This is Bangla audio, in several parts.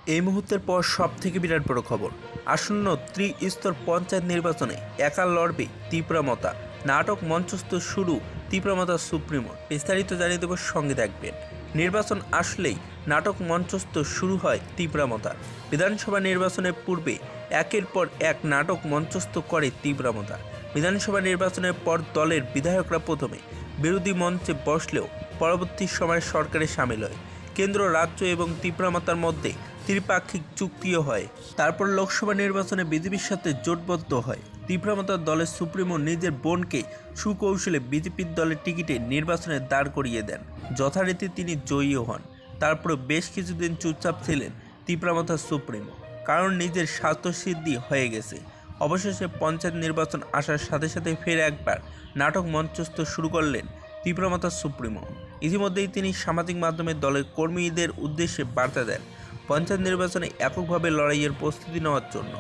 এই মুহূর্তের পর সবথেকে বিরাট বড় খবর, আসন্ন ত্রিস্তর পঞ্চায়েত নির্বাচনে একা লড়বে তীব্রমতা। নাটক মঞ্চস্থ শুরু তীব্রমতা সুপ্রিমো। বিস্তারিত জানিয়ে দেব, সঙ্গে থাকবেন। নির্বাচন আসলেই নাটক মঞ্চস্থ শুরু হয় তীব্রমতার। বিধানসভা নির্বাচনের পূর্বে একের পর এক নাটক মঞ্চস্থ করে তীব্রমতা। বিধানসভা নির্বাচনের পর দলের বিধায়করা প্রথমে বিরোধী মঞ্চে বসলেও পরবর্তী সময়ে সরকারে সামিল হয়। কেন্দ্র, রাজ্য এবং তীব্রমতার মধ্যে ত্রিপাক্ষিক চুক্তিও হয়। তারপর লোকসভা নির্বাচনে বিজেপির সাথে জোটবদ্ধ হয়। তীব্রমতার দলের সুপ্রিমো নিজের বোনকে সুকৌশলে বিজেপির দলের টিকিটে নির্বাচনে দাঁড় করিয়ে দেন। যথারীতি তিনি জয়ীও হন। তারপরে বেশ কিছুদিন চুপচাপ ছিলেন তীব্রমতার সুপ্রিমো, কারণ নিজের স্বার্থসিদ্ধি হয়ে গেছে। অবশেষে পঞ্চায়েত নির্বাচন আসার সাথে সাথে ফের একবার নাটক মঞ্চস্থ শুরু করলেন তীব্রমতার সুপ্রিমো। ইতিমধ্যেই তিনি সামাজিক মাধ্যমে দলের কর্মীদের উদ্দেশ্যে বার্তা দেন পঞ্চায়েত নির্বাচনে এককভাবে লড়াইয়ের প্রস্তুতি নেওয়ার জন্য।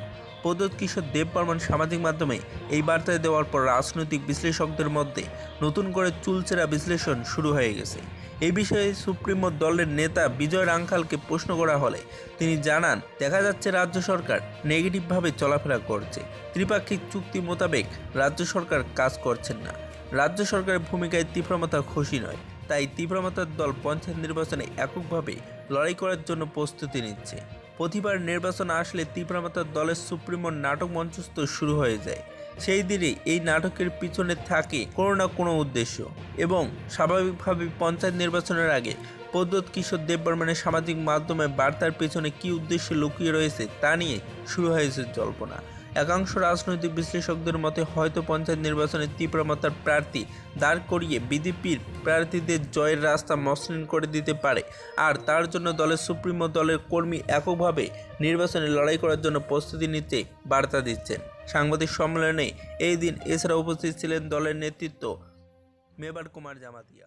প্রদ্যোৎ কিশোর দেববর্মন সামাজিক মাধ্যমে এই বার্তা দেওয়ার পর রাজনৈতিক বিশ্লেষকদের মধ্যে নতুন করে চুলচেরা বিশ্লেষণ শুরু হয়ে গেছে। এই বিষয়ে সুপ্রিমো দলের নেতা বিজয় রাঙ্খালকে প্রশ্ন করা হলে তিনি জানান, দেখা যাচ্ছে রাজ্য সরকার নেগেটিভভাবে চলাফেরা করছে। ত্রিপাক্ষিক চুক্তি মোতাবেক রাজ্য সরকার কাজ করছেন না। রাজ্য সরকারের ভূমিকায় তীব্রমতা খুশি নয়, তাই তীব্রমতার দল পঞ্চায়েত নির্বাচনে এককভাবে লড়াই করার জন্য প্রস্তুতি নিচ্ছে। প্রতিবার নির্বাচন আসলে তীব্রমতার দলের সুপ্রিমোর নাটক মঞ্চস্থ শুরু হয়ে যায়। সেই দিনে এই নাটকের পিছনে থাকে কোনো না কোনো উদ্দেশ্য, এবং স্বাভাবিকভাবে পঞ্চায়েত নির্বাচনের আগে প্রদ্যোৎ কিশোর দেববর্মনের সামাজিক মাধ্যমে বার্তার পেছনে কী উদ্দেশ্য লুকিয়ে রয়েছে তা নিয়ে শুরু হয়েছে জল্পনা। একাংশ রাজনৈতিক বিশ্লেষকদের মতে হয়তো পঞ্চায়েত নির্বাচনে তীব্রমতার প্রার্থী দাঁড় করিয়ে বিজেপির প্রার্থীদের জয়ের রাস্তা মসৃণ করে দিতে পারে, আর তার জন্য দলের সুপ্রিমো দলের কর্মী এককভাবে নির্বাচনে লড়াই করার জন্য প্রস্তুতি নিতে বার্তা দিচ্ছেন। সাংবাদিক সম্মেলনে এই দিন এছাড়া উপস্থিত ছিলেন দলের নেতৃত্ব মেবার কুমার জামাতিয়া।